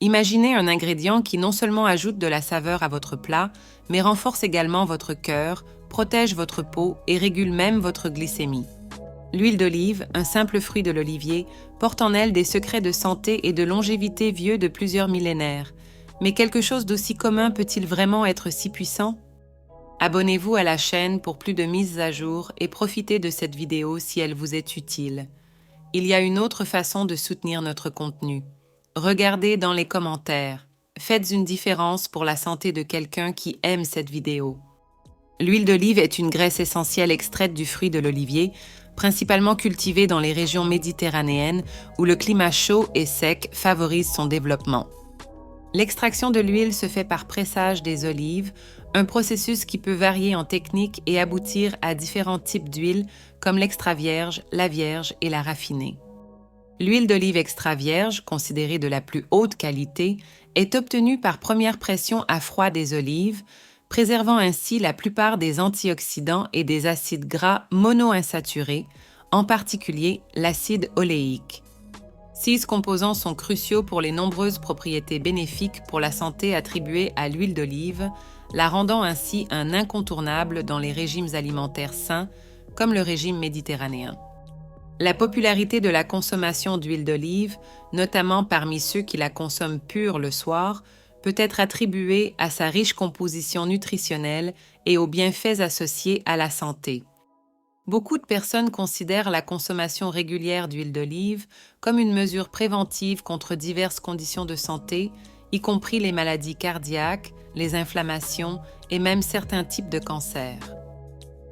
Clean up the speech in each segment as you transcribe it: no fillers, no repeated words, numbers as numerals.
Imaginez un ingrédient qui non seulement ajoute de la saveur à votre plat, mais renforce également votre cœur, protège votre peau et régule même votre glycémie. L'huile d'olive, un simple fruit de l'olivier, porte en elle des secrets de santé et de longévité vieux de plusieurs millénaires. Mais quelque chose d'aussi commun peut-il vraiment être si puissant? Abonnez-vous à la chaîne pour plus de mises à jour et profitez de cette vidéo si elle vous est utile. Il y a une autre façon de soutenir notre contenu. Regardez dans les commentaires. Faites une différence pour la santé de quelqu'un qui aime cette vidéo. L'huile d'olive est une graisse essentielle extraite du fruit de l'olivier, principalement cultivée dans les régions méditerranéennes où le climat chaud et sec favorise son développement. L'extraction de l'huile se fait par pressage des olives, un processus qui peut varier en technique et aboutir à différents types d'huile comme l'extra vierge, la vierge et la raffinée. L'huile d'olive extra vierge, considérée de la plus haute qualité, est obtenue par première pression à froid des olives, préservant ainsi la plupart des antioxydants et des acides gras monoinsaturés, en particulier l'acide oléique. 6 composants sont cruciaux pour les nombreuses propriétés bénéfiques pour la santé attribuées à l'huile d'olive, la rendant ainsi un incontournable dans les régimes alimentaires sains, comme le régime méditerranéen. La popularité de la consommation d'huile d'olive, notamment parmi ceux qui la consomment pure le soir, peut être attribuée à sa riche composition nutritionnelle et aux bienfaits associés à la santé. Beaucoup de personnes considèrent la consommation régulière d'huile d'olive comme une mesure préventive contre diverses conditions de santé, y compris les maladies cardiaques, les inflammations et même certains types de cancers.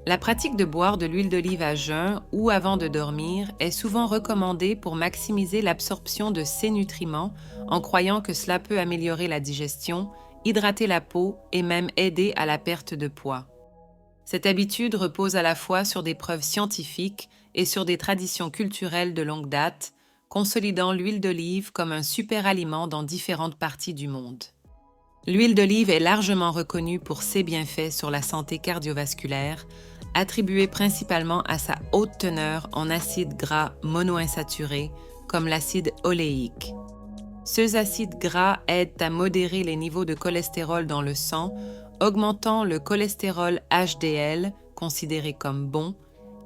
La pratique de boire de l'huile d'olive à jeun ou avant de dormir est souvent recommandée pour maximiser l'absorption de ces nutriments en croyant que cela peut améliorer la digestion, hydrater la peau et même aider à la perte de poids. Cette habitude repose à la fois sur des preuves scientifiques et sur des traditions culturelles de longue date, consolidant l'huile d'olive comme un super aliment dans différentes parties du monde. L'huile d'olive est largement reconnue pour ses bienfaits sur la santé cardiovasculaire, attribuée principalement à sa haute teneur en acides gras monoinsaturés, comme l'acide oléique. Ces acides gras aident à modérer les niveaux de cholestérol dans le sang, augmentant le cholestérol HDL, considéré comme bon,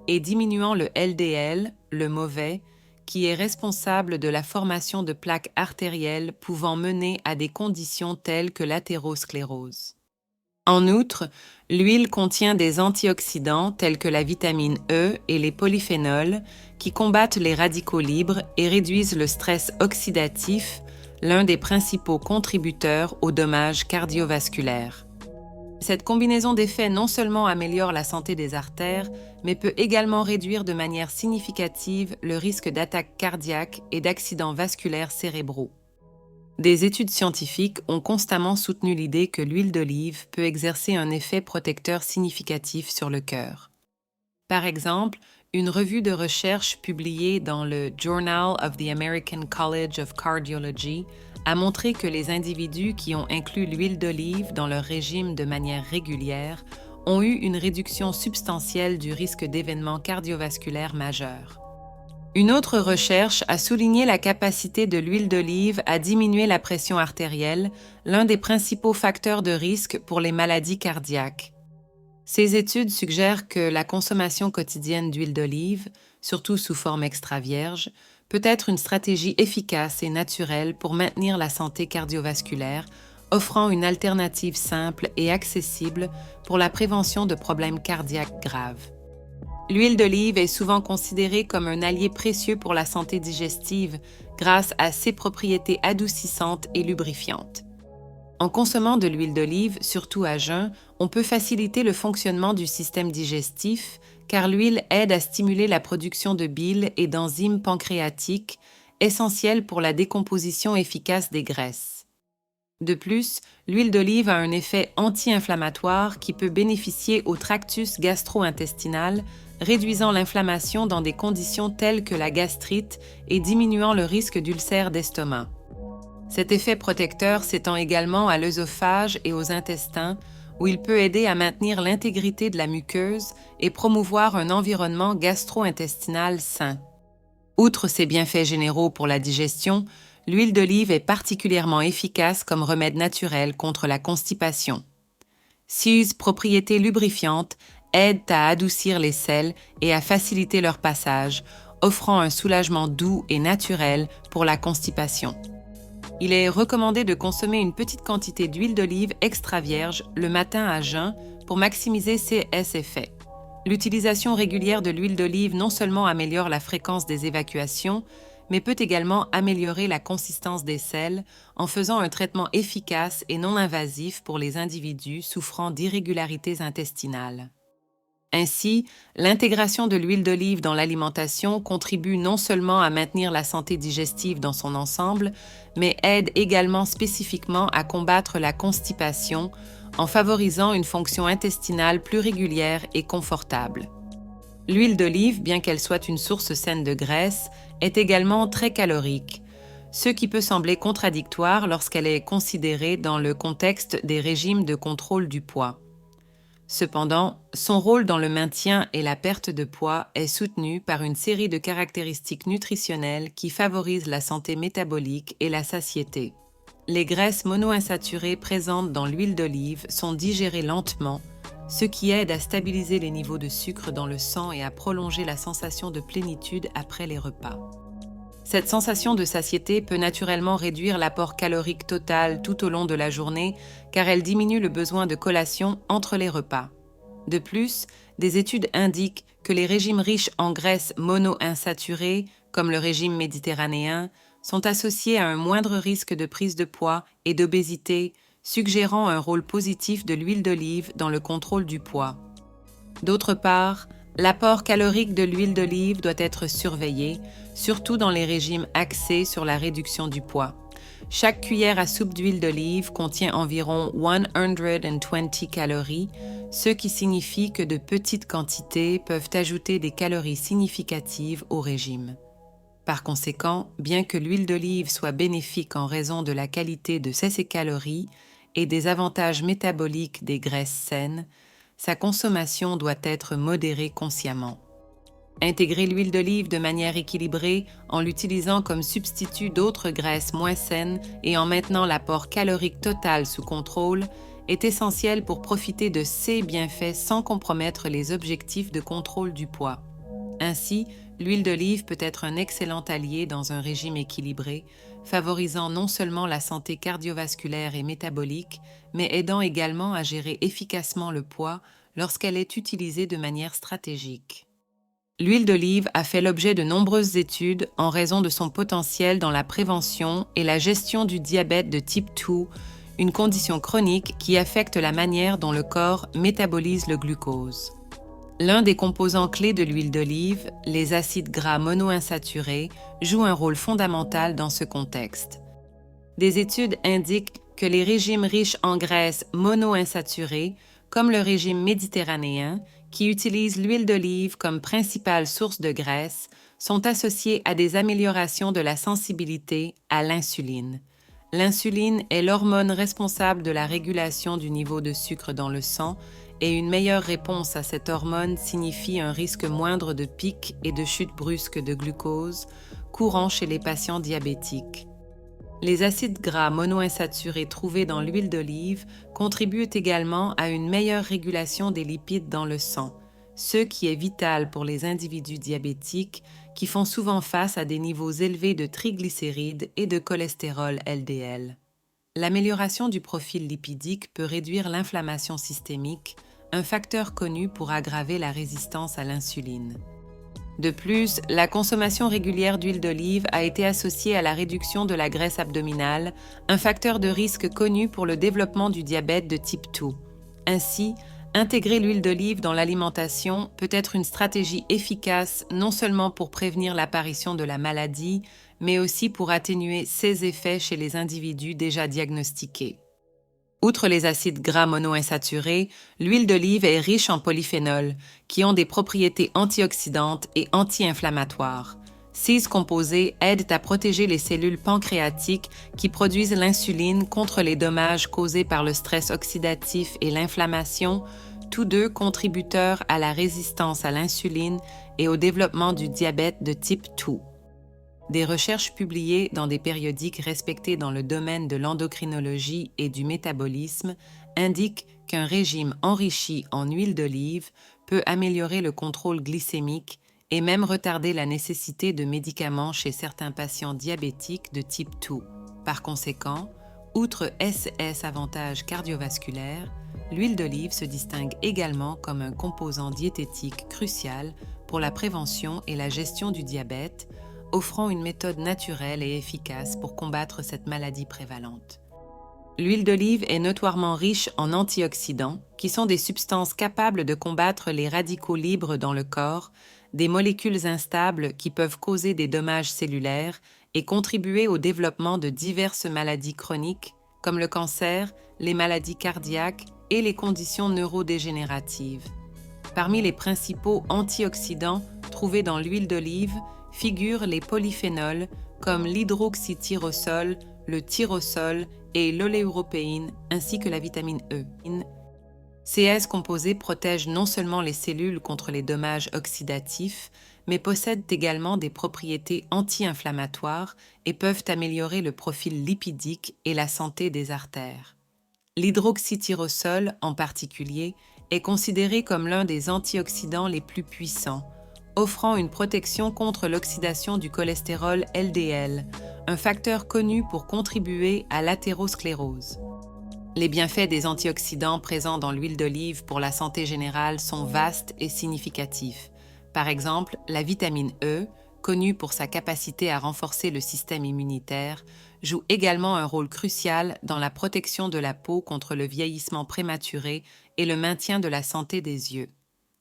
et diminuant le LDL, le mauvais, qui est responsable de la formation de plaques artérielles pouvant mener à des conditions telles que l'athérosclérose. En outre, l'huile contient des antioxydants tels que la vitamine E et les polyphénols qui combattent les radicaux libres et réduisent le stress oxydatif, l'un des principaux contributeurs aux dommages cardiovasculaires. Cette combinaison d'effets non seulement améliore la santé des artères, mais peut également réduire de manière significative le risque d'attaques cardiaques et d'accidents vasculaires cérébraux. Des études scientifiques ont constamment soutenu l'idée que l'huile d'olive peut exercer un effet protecteur significatif sur le cœur. Par exemple, une revue de recherche publiée dans le Journal of the American College of Cardiology a montré que les individus qui ont inclus l'huile d'olive dans leur régime de manière régulière ont eu une réduction substantielle du risque d'événements cardiovasculaires majeurs. Une autre recherche a souligné la capacité de l'huile d'olive à diminuer la pression artérielle, l'un des principaux facteurs de risque pour les maladies cardiaques. Ces études suggèrent que la consommation quotidienne d'huile d'olive, surtout sous forme extra vierge, peut être une stratégie efficace et naturelle pour maintenir la santé cardiovasculaire, offrant une alternative simple et accessible pour la prévention de problèmes cardiaques graves. L'huile d'olive est souvent considérée comme un allié précieux pour la santé digestive grâce à ses propriétés adoucissantes et lubrifiantes. En consommant de l'huile d'olive, surtout à jeun, on peut faciliter le fonctionnement du système digestif car l'huile aide à stimuler la production de bile et d'enzymes pancréatiques, essentielles pour la décomposition efficace des graisses. De plus, l'huile d'olive a un effet anti-inflammatoire qui peut bénéficier au tractus gastro-intestinal, réduisant l'inflammation dans des conditions telles que la gastrite et diminuant le risque d'ulcères d'estomac. Cet effet protecteur s'étend également à l'œsophage et aux intestins, où il peut aider à maintenir l'intégrité de la muqueuse et promouvoir un environnement gastro-intestinal sain. Outre ses bienfaits généraux pour la digestion, l'huile d'olive est particulièrement efficace comme remède naturel contre la constipation. Ses propriétés lubrifiantes aident à adoucir les selles et à faciliter leur passage, offrant un soulagement doux et naturel pour la constipation. Il est recommandé de consommer une petite quantité d'huile d'olive extra vierge le matin à jeun pour maximiser ses effets. L'utilisation régulière de l'huile d'olive non seulement améliore la fréquence des évacuations, mais peut également améliorer la consistance des selles en faisant un traitement efficace et non invasif pour les individus souffrant d'irrégularités intestinales. Ainsi, l'intégration de l'huile d'olive dans l'alimentation contribue non seulement à maintenir la santé digestive dans son ensemble, mais aide également spécifiquement à combattre la constipation en favorisant une fonction intestinale plus régulière et confortable. L'huile d'olive, bien qu'elle soit une source saine de graisse, est également très calorique, ce qui peut sembler contradictoire lorsqu'elle est considérée dans le contexte des régimes de contrôle du poids. Cependant, son rôle dans le maintien et la perte de poids est soutenu par une série de caractéristiques nutritionnelles qui favorisent la santé métabolique et la satiété. Les graisses monoinsaturées présentes dans l'huile d'olive sont digérées lentement, ce qui aide à stabiliser les niveaux de sucre dans le sang et à prolonger la sensation de plénitude après les repas. Cette sensation de satiété peut naturellement réduire l'apport calorique total tout au long de la journée car elle diminue le besoin de collation entre les repas. De plus, des études indiquent que les régimes riches en graisses monoinsaturées, comme le régime méditerranéen, sont associés à un moindre risque de prise de poids et d'obésité, suggérant un rôle positif de l'huile d'olive dans le contrôle du poids. D'autre part, l'apport calorique de l'huile d'olive doit être surveillé, surtout dans les régimes axés sur la réduction du poids. Chaque cuillère à soupe d'huile d'olive contient environ 120 calories, ce qui signifie que de petites quantités peuvent ajouter des calories significatives au régime. Par conséquent, bien que l'huile d'olive soit bénéfique en raison de la qualité de ses calories et des avantages métaboliques des graisses saines, sa consommation doit être modérée consciemment. Intégrer l'huile d'olive de manière équilibrée en l'utilisant comme substitut d'autres graisses moins saines et en maintenant l'apport calorique total sous contrôle est essentiel pour profiter de ses bienfaits sans compromettre les objectifs de contrôle du poids. Ainsi, l'huile d'olive peut être un excellent allié dans un régime équilibré, favorisant non seulement la santé cardiovasculaire et métabolique, mais aidant également à gérer efficacement le poids lorsqu'elle est utilisée de manière stratégique. L'huile d'olive a fait l'objet de nombreuses études en raison de son potentiel dans la prévention et la gestion du diabète de type 2, une condition chronique qui affecte la manière dont le corps métabolise le glucose. L'un des composants clés de l'huile d'olive, les acides gras monoinsaturés, joue un rôle fondamental dans ce contexte. Des études indiquent que les régimes riches en graisses monoinsaturées, comme le régime méditerranéen, qui utilise l'huile d'olive comme principale source de graisse, sont associés à des améliorations de la sensibilité à l'insuline. L'insuline est l'hormone responsable de la régulation du niveau de sucre dans le sang et une meilleure réponse à cette hormone signifie un risque moindre de pic et de chute brusque de glucose, courant chez les patients diabétiques. Les acides gras monoinsaturés trouvés dans l'huile d'olive contribuent également à une meilleure régulation des lipides dans le sang, ce qui est vital pour les individus diabétiques qui font souvent face à des niveaux élevés de triglycérides et de cholestérol LDL. L'amélioration du profil lipidique peut réduire l'inflammation systémique, un facteur connu pour aggraver la résistance à l'insuline. De plus, la consommation régulière d'huile d'olive a été associée à la réduction de la graisse abdominale, un facteur de risque connu pour le développement du diabète de type 2. Ainsi, intégrer l'huile d'olive dans l'alimentation peut être une stratégie efficace non seulement pour prévenir l'apparition de la maladie, mais aussi pour atténuer ses effets chez les individus déjà diagnostiqués. Outre les acides gras monoinsaturés, l'huile d'olive est riche en polyphénols, qui ont des propriétés antioxydantes et anti-inflammatoires. Ces composés aident à protéger les cellules pancréatiques qui produisent l'insuline contre les dommages causés par le stress oxydatif et l'inflammation, tous deux contributeurs à la résistance à l'insuline et au développement du diabète de type 2. Des recherches publiées dans des périodiques respectés dans le domaine de l'endocrinologie et du métabolisme indiquent qu'un régime enrichi en huile d'olive peut améliorer le contrôle glycémique et même retarder la nécessité de médicaments chez certains patients diabétiques de type 2. Par conséquent, outre ces avantages cardiovasculaires, l'huile d'olive se distingue également comme un composant diététique crucial pour la prévention et la gestion du diabète, offrant une méthode naturelle et efficace pour combattre cette maladie prévalente. L'huile d'olive est notoirement riche en antioxydants, qui sont des substances capables de combattre les radicaux libres dans le corps, des molécules instables qui peuvent causer des dommages cellulaires et contribuer au développement de diverses maladies chroniques, comme le cancer, les maladies cardiaques et les conditions neurodégénératives. Parmi les principaux antioxydants trouvés dans l'huile d'olive figurent les polyphénols comme l'hydroxytyrosol, le tyrosol et l'oléuropéine, ainsi que la vitamine E. Ces composés protègent non seulement les cellules contre les dommages oxydatifs, mais possèdent également des propriétés anti-inflammatoires et peuvent améliorer le profil lipidique et la santé des artères. L'hydroxytyrosol, en particulier, est considéré comme l'un des antioxydants les plus puissants, offrant une protection contre l'oxydation du cholestérol LDL, un facteur connu pour contribuer à l'athérosclérose. Les bienfaits des antioxydants présents dans l'huile d'olive pour la santé générale sont vastes et significatifs. Par exemple, la vitamine E, connue pour sa capacité à renforcer le système immunitaire, joue également un rôle crucial dans la protection de la peau contre le vieillissement prématuré et le maintien de la santé des yeux.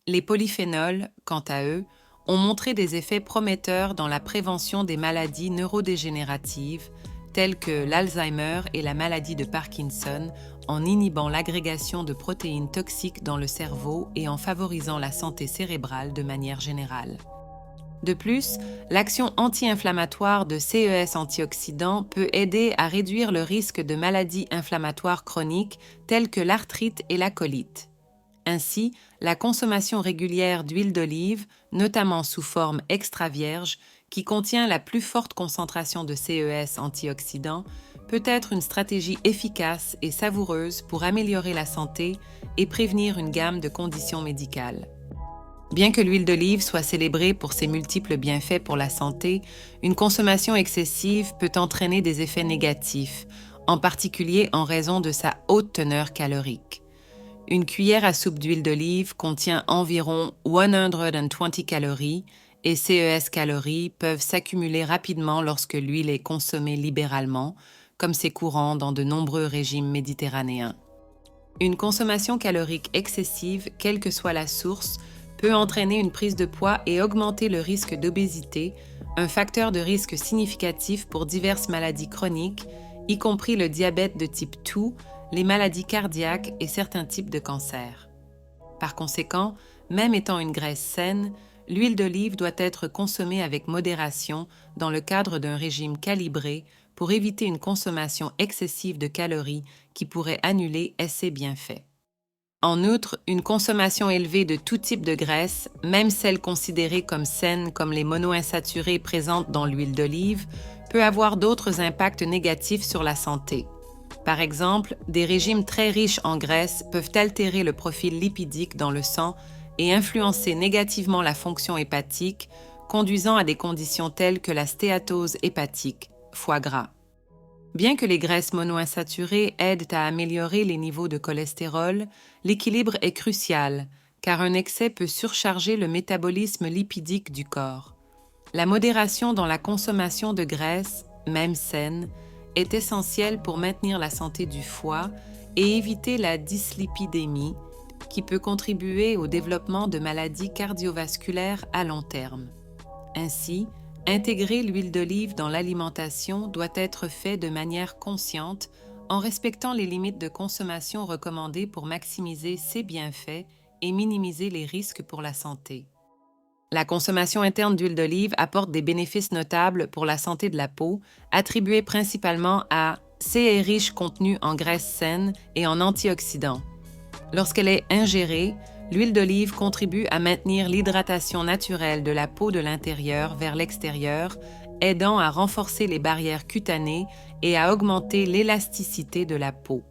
Les polyphénols, quant à eux, ont montré des effets prometteurs dans la prévention des maladies neurodégénératives, telles que l'Alzheimer et la maladie de Parkinson, en inhibant l'agrégation de protéines toxiques dans le cerveau et en favorisant la santé cérébrale de manière générale. De plus, l'action anti-inflammatoire de ces antioxydants peut aider à réduire le risque de maladies inflammatoires chroniques telles que l'arthrite et la colite. Ainsi, la consommation régulière d'huile d'olive, notamment sous forme extra vierge, qui contient la plus forte concentration de ces antioxydants, peut être une stratégie efficace et savoureuse pour améliorer la santé et prévenir une gamme de conditions médicales. Bien que l'huile d'olive soit célébrée pour ses multiples bienfaits pour la santé, une consommation excessive peut entraîner des effets négatifs, en particulier en raison de sa haute teneur calorique. Une cuillère à soupe d'huile d'olive contient environ 120 calories et ces calories peuvent s'accumuler rapidement lorsque l'huile est consommée libéralement, comme c'est courant dans de nombreux régimes méditerranéens. Une consommation calorique excessive, quelle que soit la source, peut entraîner une prise de poids et augmenter le risque d'obésité, un facteur de risque significatif pour diverses maladies chroniques, y compris le diabète de type 2, les maladies cardiaques et certains types de cancers. Par conséquent, même étant une graisse saine, l'huile d'olive doit être consommée avec modération dans le cadre d'un régime calibré pour éviter une consommation excessive de calories qui pourrait annuler ses bienfaits. En outre, une consommation élevée de tout type de graisse, même celles considérées comme saines comme les monoinsaturés présentes dans l'huile d'olive, peut avoir d'autres impacts négatifs sur la santé. Par exemple, des régimes très riches en graisse peuvent altérer le profil lipidique dans le sang et influencer négativement la fonction hépatique, conduisant à des conditions telles que la stéatose hépatique, foie gras. Bien que les graisses monoinsaturées aident à améliorer les niveaux de cholestérol, l'équilibre est crucial, car un excès peut surcharger le métabolisme lipidique du corps. La modération dans la consommation de graisse, même saine, est essentielle pour maintenir la santé du foie et éviter la dyslipidémie, qui peut contribuer au développement de maladies cardiovasculaires à long terme. Ainsi, intégrer l'huile d'olive dans l'alimentation doit être fait de manière consciente en respectant les limites de consommation recommandées pour maximiser ses bienfaits et minimiser les risques pour la santé. La consommation interne d'huile d'olive apporte des bénéfices notables pour la santé de la peau, attribués principalement à ses riches contenus en graisses saines et en antioxydants. Lorsqu'elle est ingérée, l'huile d'olive contribue à maintenir l'hydratation naturelle de la peau de l'intérieur vers l'extérieur, aidant à renforcer les barrières cutanées et à augmenter l'élasticité de la peau.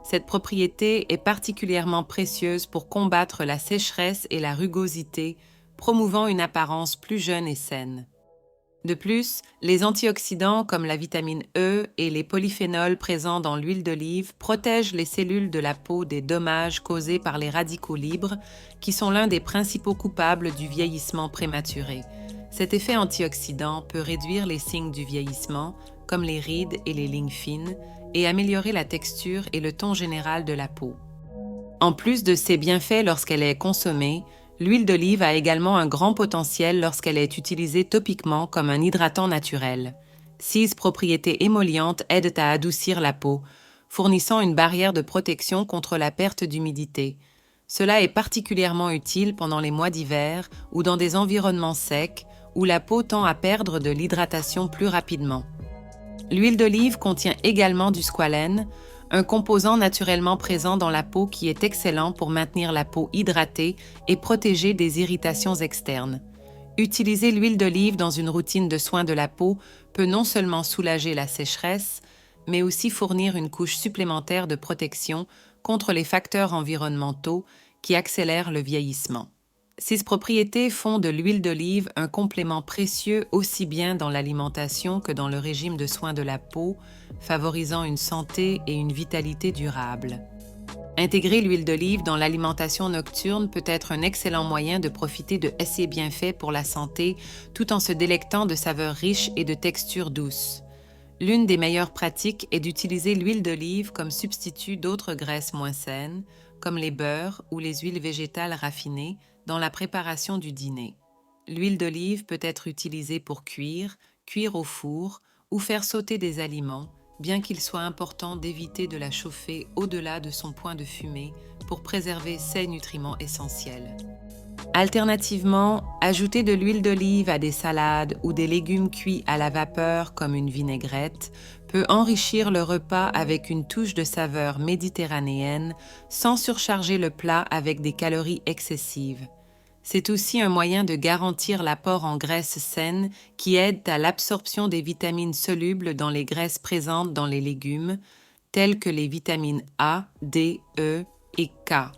Cette propriété est particulièrement précieuse pour combattre la sécheresse et la rugosité, promouvant une apparence plus jeune et saine. De plus, les antioxydants comme la vitamine E et les polyphénols présents dans l'huile d'olive protègent les cellules de la peau des dommages causés par les radicaux libres, qui sont l'un des principaux coupables du vieillissement prématuré. Cet effet antioxydant peut réduire les signes du vieillissement, comme les rides et les lignes fines, et améliorer la texture et le ton général de la peau. En plus de ses bienfaits lorsqu'elle est consommée, l'huile d'olive a également un grand potentiel lorsqu'elle est utilisée topiquement comme un hydratant naturel. 6 propriétés émollientes aident à adoucir la peau, fournissant une barrière de protection contre la perte d'humidité. Cela est particulièrement utile pendant les mois d'hiver ou dans des environnements secs où la peau tend à perdre de l'hydratation plus rapidement. L'huile d'olive contient également du squalène, un composant naturellement présent dans la peau qui est excellent pour maintenir la peau hydratée et protéger des irritations externes. Utiliser l'huile d'olive dans une routine de soins de la peau peut non seulement soulager la sécheresse, mais aussi fournir une couche supplémentaire de protection contre les facteurs environnementaux qui accélèrent le vieillissement. Ces propriétés font de l'huile d'olive un complément précieux aussi bien dans l'alimentation que dans le régime de soins de la peau, favorisant une santé et une vitalité durables. Intégrer l'huile d'olive dans l'alimentation nocturne peut être un excellent moyen de profiter de ces bienfaits pour la santé tout en se délectant de saveurs riches et de textures douces. L'une des meilleures pratiques est d'utiliser l'huile d'olive comme substitut d'autres graisses moins saines, comme les beurres ou les huiles végétales raffinées, dans la préparation du dîner. L'huile d'olive peut être utilisée pour cuire au four ou faire sauter des aliments, bien qu'il soit important d'éviter de la chauffer au-delà de son point de fumée pour préserver ses nutriments essentiels. Alternativement, ajouter de l'huile d'olive à des salades ou des légumes cuits à la vapeur comme une vinaigrette peut enrichir le repas avec une touche de saveur méditerranéenne sans surcharger le plat avec des calories excessives. C'est aussi un moyen de garantir l'apport en graisses saines qui aident à l'absorption des vitamines solubles dans les graisses présentes dans les légumes, telles que les vitamines A, D, E et K.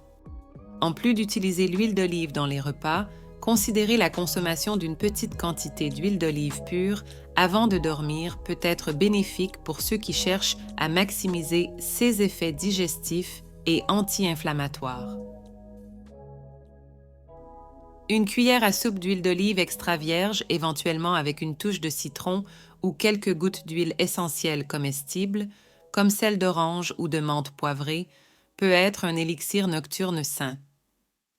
En plus d'utiliser l'huile d'olive dans les repas, considérer la consommation d'une petite quantité d'huile d'olive pure avant de dormir peut être bénéfique pour ceux qui cherchent à maximiser ses effets digestifs et anti-inflammatoires. Une cuillère à soupe d'huile d'olive extra vierge, éventuellement avec une touche de citron ou quelques gouttes d'huile essentielle comestible, comme celle d'orange ou de menthe poivrée, peut être un élixir nocturne sain.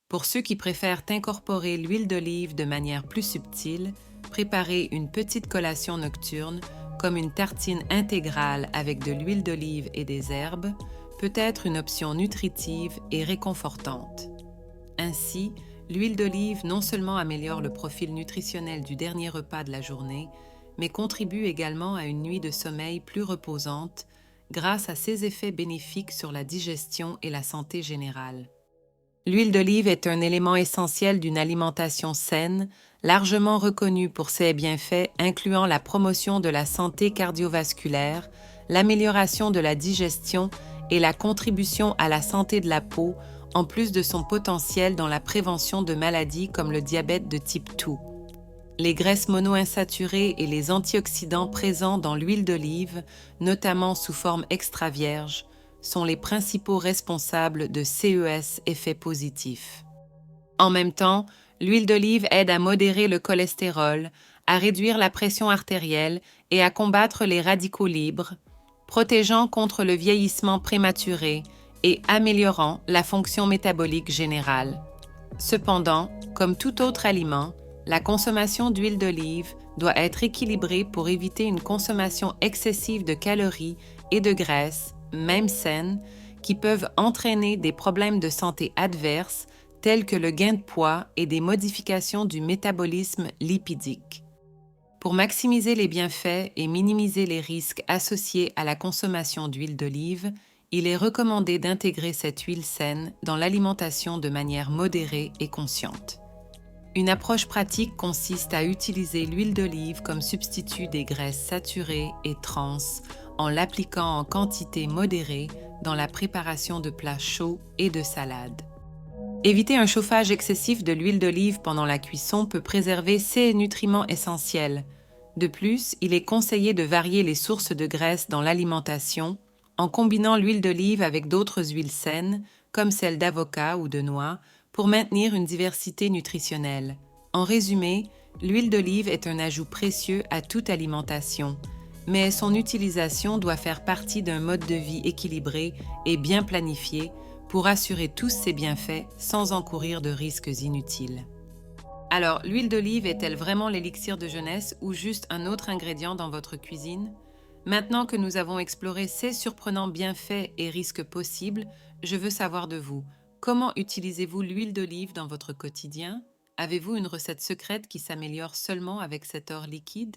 Pour ceux qui préfèrent incorporer l'huile d'olive de manière plus subtile, préparer une petite collation nocturne, comme une tartine intégrale avec de l'huile d'olive et des herbes, peut être une option nutritive et réconfortante. Ainsi, l'huile d'olive non seulement améliore le profil nutritionnel du dernier repas de la journée, mais contribue également à une nuit de sommeil plus reposante grâce à ses effets bénéfiques sur la digestion et la santé générale. L'huile d'olive est un élément essentiel d'une alimentation saine, largement reconnue pour ses bienfaits incluant la promotion de la santé cardiovasculaire, l'amélioration de la digestion et la contribution à la santé de la peau, en plus de son potentiel dans la prévention de maladies comme le diabète de type 2. Les graisses monoinsaturées et les antioxydants présents dans l'huile d'olive, notamment sous forme extra vierge, sont les principaux responsables de CES effets positifs. En même temps, l'huile d'olive aide à modérer le cholestérol, à réduire la pression artérielle et à combattre les radicaux libres, protégeant contre le vieillissement prématuré et améliorant la fonction métabolique générale. Cependant, comme tout autre aliment, la consommation d'huile d'olive doit être équilibrée pour éviter une consommation excessive de calories et de graisses, même saines, qui peuvent entraîner des problèmes de santé adverses tels que le gain de poids et des modifications du métabolisme lipidique. Pour maximiser les bienfaits et minimiser les risques associés à la consommation d'huile d'olive, il est recommandé d'intégrer cette huile saine dans l'alimentation de manière modérée et consciente. Une approche pratique consiste à utiliser l'huile d'olive comme substitut des graisses saturées et trans en l'appliquant en quantité modérée dans la préparation de plats chauds et de salades. Éviter un chauffage excessif de l'huile d'olive pendant la cuisson peut préserver ces nutriments essentiels. De plus, il est conseillé de varier les sources de graisse dans l'alimentation en combinant l'huile d'olive avec d'autres huiles saines, comme celle d'avocat ou de noix, pour maintenir une diversité nutritionnelle. En résumé, l'huile d'olive est un ajout précieux à toute alimentation, mais son utilisation doit faire partie d'un mode de vie équilibré et bien planifié pour assurer tous ses bienfaits sans encourir de risques inutiles. Alors, l'huile d'olive est-elle vraiment l'élixir de jeunesse ou juste un autre ingrédient dans votre cuisine? Maintenant que nous avons exploré ces surprenants bienfaits et risques possibles, je veux savoir de vous. Comment utilisez-vous l'huile d'olive dans votre quotidien? Avez-vous une recette secrète qui s'améliore seulement avec cet or liquide?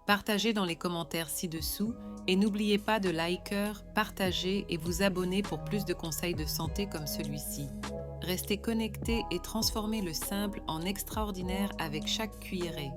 Partagez dans les commentaires ci-dessous et n'oubliez pas de liker, partager et vous abonner pour plus de conseils de santé comme celui-ci. Restez connectés et transformez le simple en extraordinaire avec chaque cuillerée.